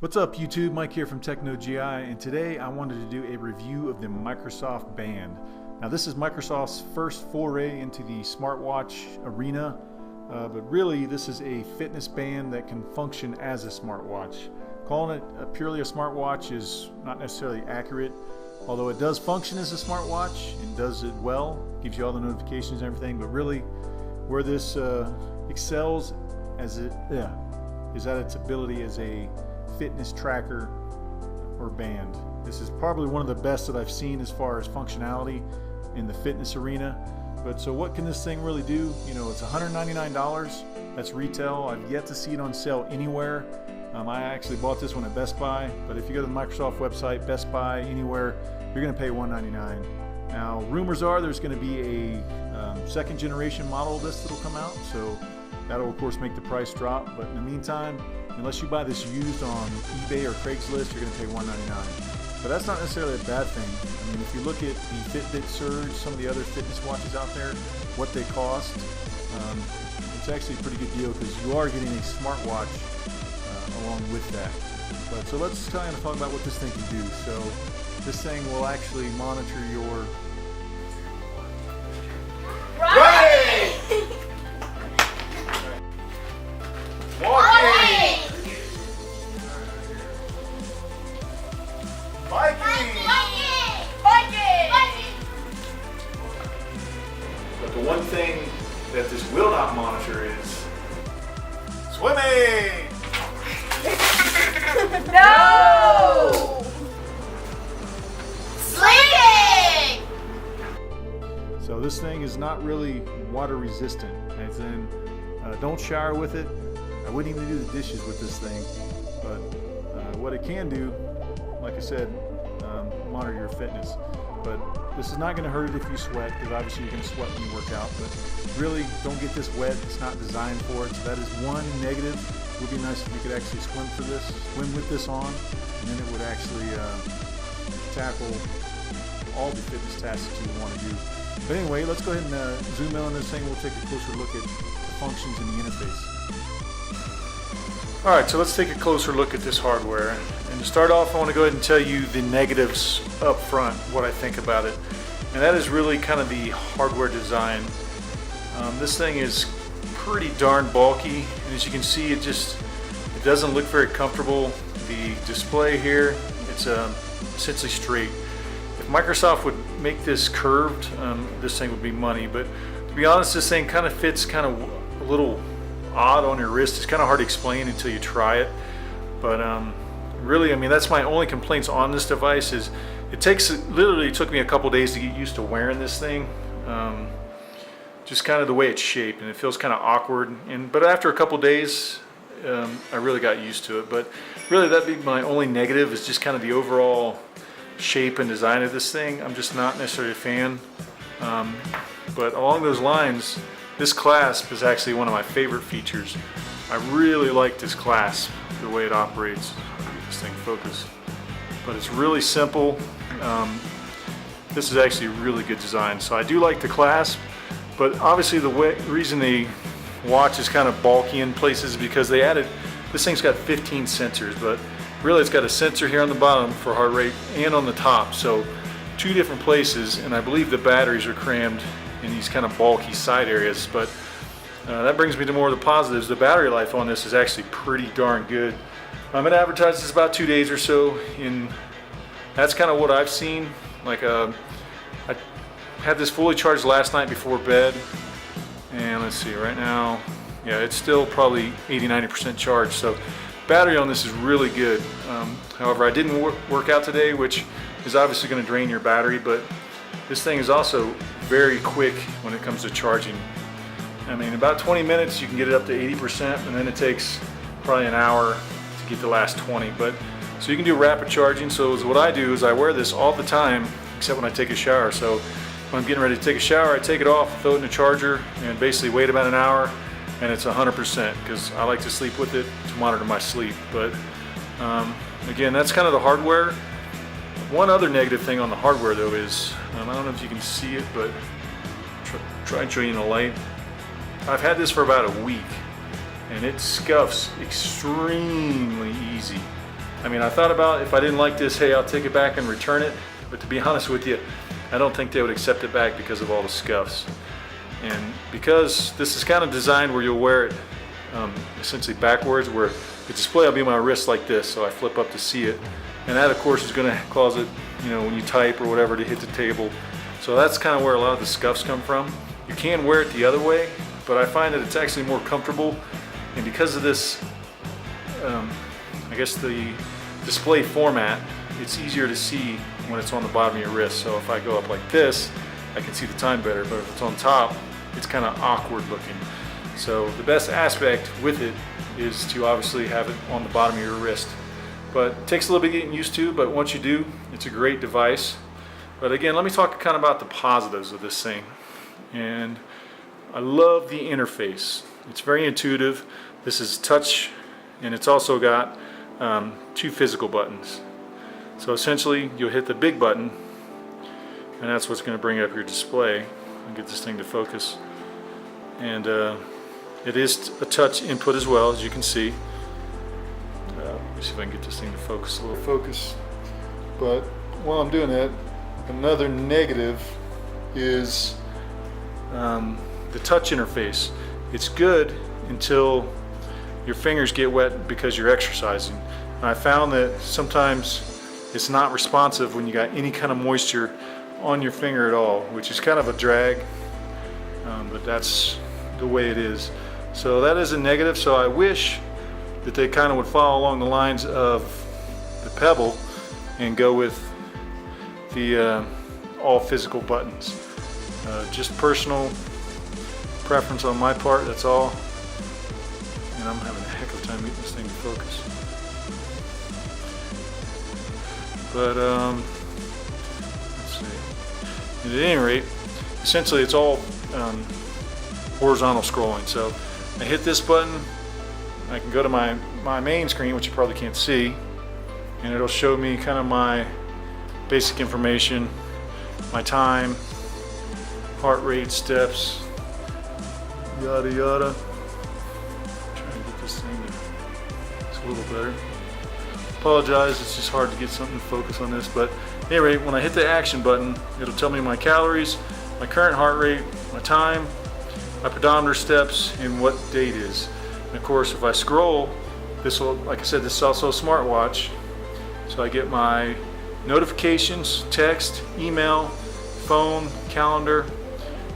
What's up YouTube, Mike here from TechnoGI, and today I wanted to do a review of the Microsoft Band. Now this is Microsoft's first foray into the smartwatch arena, but really this is a fitness band that can function as a smartwatch. Calling it purely a smartwatch is not necessarily accurate, although it does function as a smartwatch and does it well, gives you all the notifications and everything, but really where this excels is at its ability as a fitness tracker or band. This is probably one of the best that I've seen as far as functionality in the fitness arena. But so what can this thing really do? You know, it's $199. That's retail. I've yet to see it on sale anywhere. I actually bought this one at Best Buy, but if you go to the Microsoft website, Best Buy, anywhere, you're going to pay $199. Now, rumors are there's going to be a second generation model of this that'll come out, so that'll of course make the price drop. But in the meantime, unless you buy this used on eBay or Craigslist, you're going to pay $199. But that's not necessarily a bad thing. I mean, if you look at the Fitbit Surge, some of the other fitness watches out there, what they cost, it's actually a pretty good deal because you are getting a smartwatch along with that. But so let's kind of talk about what this thing can do. So this thing will actually monitor your But the one thing that this will not monitor is swimming! No! Sleeping! So this thing is not really water resistant. As in, don't shower with it. I wouldn't even do the dishes with this thing. But what it can do, like I said, monitor your fitness. But this is not going to hurt it if you sweat, because obviously you're going to sweat when you work out. But really, don't get this wet. It's not designed for it. So that is one negative. It would be nice if you could actually swim with this on, and then it would actually tackle all the fitness tasks that you would want to do. But anyway, let's go ahead and zoom in on this thing. We'll take a closer look at the functions in the interface. Alright, so let's take a closer look at this hardware. And to start off, I want to go ahead and tell you the negatives up front, what I think about it. And that is really kind of the hardware design. This thing is pretty darn bulky, and as you can see, it doesn't look very comfortable. The display here, it's essentially straight. If Microsoft would make this curved, this thing would be money. But to be honest, this thing kind of fits kind of a little odd on your wrist. It's kind of hard to explain until you try it. But really, I mean, that's my only complaints on this device. Is literally took me a couple days to get used to wearing this thing. Just kind of the way it's shaped, and it feels kind of awkward. But after a couple days, I really got used to it. But really, that'd be my only negative, is just kind of the overall shape and design of this thing. I'm just not necessarily a fan. But along those lines, this clasp is actually one of my favorite features. I really like this clasp, the way it operates. I'll get this thing focused. But it's really simple. This is actually a really good design. So I do like the clasp. But obviously the reason the watch is kind of bulky in places is because they added, this thing's got 15 sensors, but really it's got a sensor here on the bottom for heart rate and on the top. So two different places, and I believe the batteries are crammed in these kind of bulky side areas. But that brings me to more of the positives. The battery life on this is actually pretty darn good. It advertises about 2 days or so, and that's kind of what I've seen. Like I had this fully charged last night before bed, and let's see, right now, yeah, it's still probably 80-90% charged. So battery on this is really good. However, I didn't work out today, which is obviously going to drain your battery, but this thing is also very quick when it comes to charging. I mean, about 20 minutes you can get it up to 80%, and then it takes probably an hour to get the last 20. But so you can do rapid charging. So what I do is I wear this all the time, except when I take a shower. So when I'm getting ready to take a shower, I take it off, throw it in the charger, and basically wait about an hour, and it's 100%, because I like to sleep with it to monitor my sleep. But again, that's kind of the hardware. One other negative thing on the hardware though is, I don't know if you can see it, but try and show you in the light. I've had this for about a week, and it scuffs extremely easy. I mean, I thought about if I didn't like this, hey, I'll take it back and return it. But to be honest with you, I don't think they would accept it back because of all the scuffs. And because this is kind of designed where you'll wear it essentially backwards, where the display will be on my wrist like this, so I flip up to see it. And that, of course, is going to cause it, you know, when you type or whatever, to hit the table. So that's kind of where a lot of the scuffs come from. You can wear it the other way, but I find that it's actually more comfortable. And because of this, I guess the display format, it's easier to see when it's on the bottom of your wrist. So if I go up like this, I can see the time better, but if it's on top, it's kind of awkward looking. So the best aspect with it is to obviously have it on the bottom of your wrist. But it takes a little bit getting used to, but once you do, it's a great device. But again, let me talk kind of about the positives of this thing. And I love the interface. It's very intuitive. This is touch, and it's also got 2 physical buttons. So essentially, you'll hit the big button, and that's what's going to bring up your display. I'll get this thing to focus. And it is a touch input as well, as you can see. Let me see if I can get this thing to focus, a little focus. But while I'm doing that, another negative is the touch interface. It's good until your fingers get wet because you're exercising. And I found that sometimes it's not responsive when you got any kind of moisture on your finger at all, which is kind of a drag, but that's the way it is. So that is a negative. So I wish that they kind of would follow along the lines of the Pebble and go with the all physical buttons. Just personal preference on my part, that's all. And I'm having a heck of a time getting this thing to focus. But let's see. At any rate, essentially it's all horizontal scrolling. So I hit this button, I can go to my main screen, which you probably can't see, and it'll show me kind of my basic information, my time, heart rate, steps, yada yada. Try and get this thing to a little better. Apologize, it's just hard to get something to focus on this, but at any rate, when I hit the action button, it'll tell me my calories, my current heart rate, my time, my pedometer steps, and what date is. And of course, if I scroll, this will, like I said, this is also a smartwatch, so I get my notifications, text, email, phone, calendar,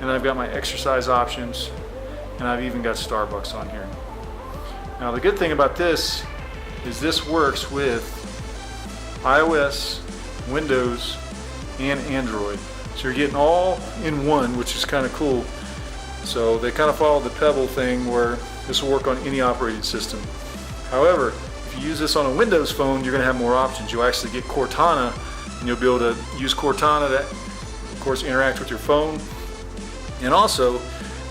and I've got my exercise options, and I've even got Starbucks on here. Now the good thing about this is this works with iOS, Windows, and Android. So you're getting all in one, which is kind of cool. So they kind of follow the Pebble thing where this will work on any operating system. However, if you use this on a Windows phone, you're going to have more options. You'll actually get Cortana, and you'll be able to use Cortana to, of course, interact with your phone. And also,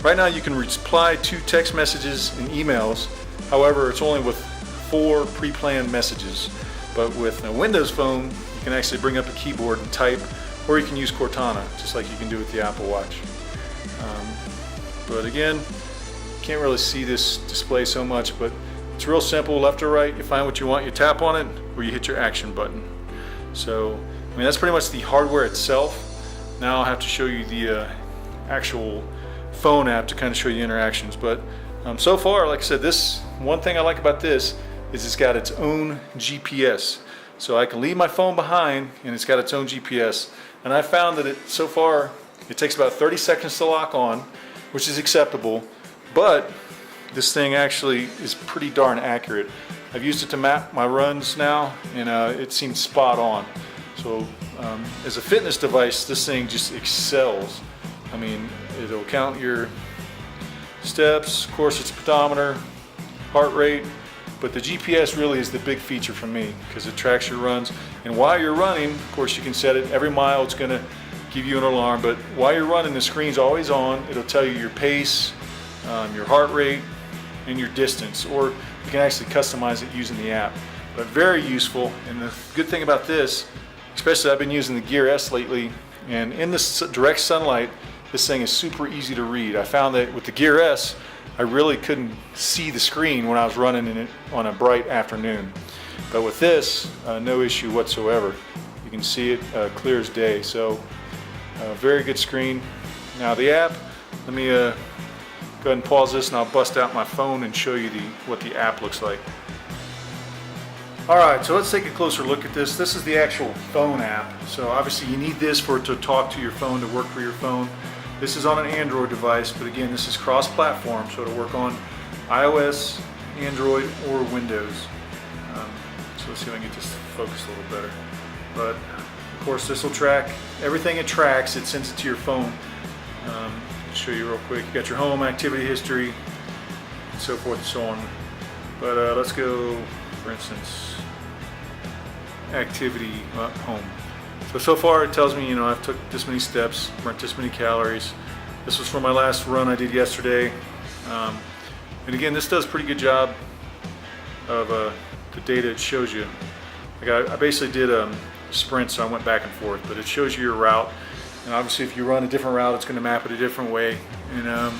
right now you can reply to text messages and emails. However, it's only with 4 pre-planned messages. But with a Windows phone, you can actually bring up a keyboard and type, or you can use Cortana, just like you can do with the Apple Watch. But again, can't really see this display so much, but it's real simple. Left or right, you find what you want, you tap on it, or you hit your action button. So, I mean, that's pretty much the hardware itself. Now I'll have to show you the actual phone app to kind of show you interactions. But so far, like I said, this one thing I like about this is it's got its own GPS. So I can leave my phone behind, and it's got its own GPS. And I found that so far, it takes about 30 seconds to lock on, which is acceptable, but this thing actually is pretty darn accurate. I've used it to map my runs now, and it seems spot on. So as a fitness device, this thing just excels. I mean, it'll count your steps, of course it's pedometer, heart rate, but the GPS really is the big feature for me because it tracks your runs. And while you're running, of course you can set it, every mile it's gonna give you an alarm, but while you're running, the screen's always on. It'll tell you your pace, your heart rate, and your distance, or you can actually customize it using the app. But very useful, and the good thing about this, especially I've been using the Gear S lately, and in this direct sunlight, this thing is super easy to read. I found that with the Gear S, I really couldn't see the screen when I was running in it on a bright afternoon. But with this, no issue whatsoever. You can see it clear as day. So very good screen. Now the app, let me go ahead and pause this and I'll bust out my phone and show you what the app looks like. Alright, so let's take a closer look at this. This is the actual phone app. So obviously you need this for it to talk to your phone, to work for your phone. This is on an Android device, but again, this is cross-platform, so it'll work on iOS, Android, or Windows. So let's see if I can get this to focus a little better. But of course, this will track everything it tracks. It sends it to your phone. I'll show you real quick. You got your home, activity history, and so forth and so on. But let's go, for instance, activity home. So far it tells me, you know, I've took this many steps, burnt this many calories. This was from my last run I did yesterday. And again, this does a pretty good job of the data it shows you. Like I basically did a sprint, so I went back and forth, but it shows you your route. And obviously if you run a different route, it's going to map it a different way. And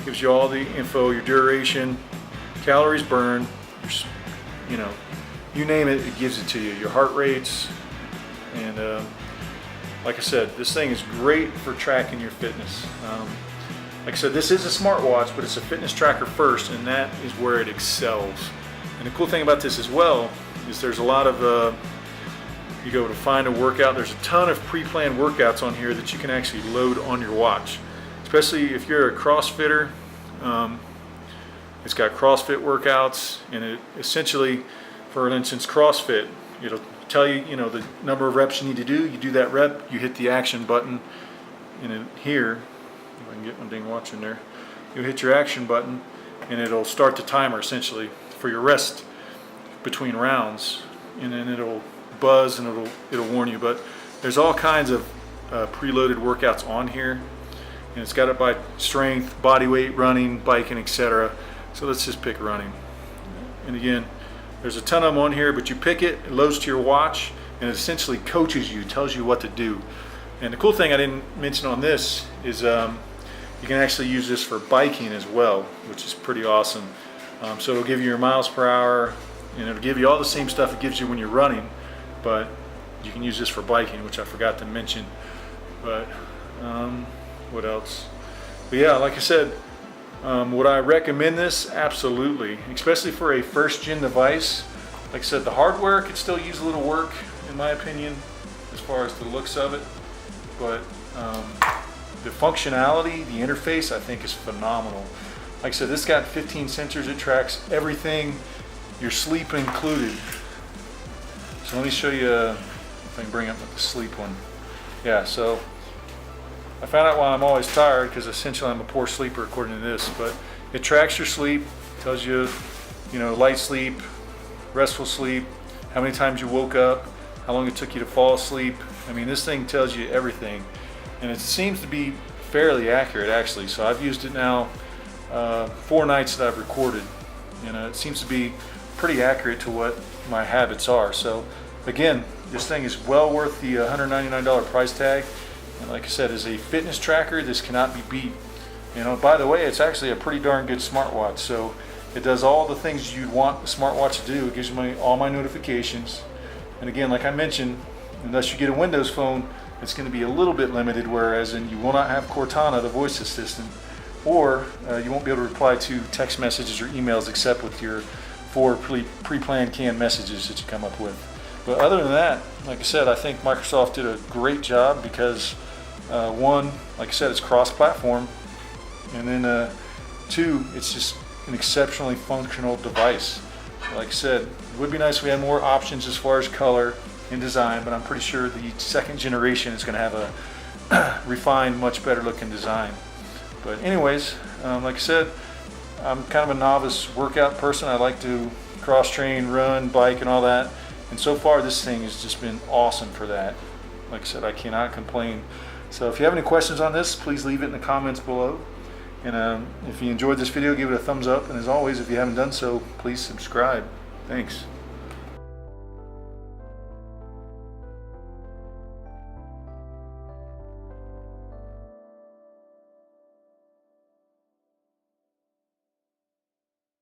gives you all the info, your duration, calories burned, you know, you name it, it gives it to you. Your heart rates, and like I said, this thing is great for tracking your fitness. Like I said, this is a smartwatch, but it's a fitness tracker first, and that is where it excels. And the cool thing about this as well is there's a lot of, you go to find a workout, there's a ton of pre-planned workouts on here that you can actually load on your watch. Especially if you're a CrossFitter, it's got CrossFit workouts, and it essentially, for instance, CrossFit, it'll tell you, you know, the number of reps you need to do. You do that rep, you hit the action button, and here, if I can get my dang watch in there, you hit your action button, and it'll start the timer essentially for your rest between rounds, and then it'll buzz and it'll warn you. But there's all kinds of preloaded workouts on here, and it's got it by strength, body weight, running, biking, etc. So let's just pick running. And again, there's a ton of them on here, but you pick it, it loads to your watch, and it essentially coaches you, tells you what to do. And the cool thing I didn't mention on this is you can actually use this for biking as well, which is pretty awesome. So it'll give you your miles per hour, and it'll give you all the same stuff it gives you when you're running, but you can use this for biking, which I forgot to mention. But what else? But yeah, like I said, would I recommend this? Absolutely, especially for a first-gen device. Like I said, the hardware could still use a little work, in my opinion, as far as the looks of it. But the functionality, the interface, I think is phenomenal. Like I said, this got 15 sensors. It tracks everything, your sleep included. So let me show you if I can bring up the sleep one. Yeah, so I found out why I'm always tired, because essentially I'm a poor sleeper according to this, but it tracks your sleep, tells you, you know, light sleep, restful sleep, how many times you woke up, how long it took you to fall asleep. I mean, this thing tells you everything, and it seems to be fairly accurate actually. So I've used it now 4 nights that I've recorded, and it seems to be pretty accurate to what my habits are. So again, this thing is well worth the $199 price tag. And like I said, as a fitness tracker, this cannot be beat. You know, by the way, it's actually a pretty darn good smartwatch. So it does all the things you'd want a smartwatch to do. It gives you all my notifications. And again, like I mentioned, unless you get a Windows phone, it's going to be a little bit limited, whereas you will not have Cortana, the voice assistant, or you won't be able to reply to text messages or emails except with your 4 pre-planned canned messages that you come up with. But other than that, like I said, I think Microsoft did a great job, because one, like I said, it's cross-platform, and then 2, it's just an exceptionally functional device. Like I said, it would be nice if we had more options as far as color and design, but I'm pretty sure the second generation is going to have a refined, much better looking design. But anyways, like I said, I'm kind of a novice workout person. I like to cross-train, run, bike, and all that. And so far, this thing has just been awesome for that. Like I said, I cannot complain. So if you have any questions on this, please leave it in the comments below. And if you enjoyed this video, give it a thumbs up. And as always, if you haven't done so, please subscribe. Thanks.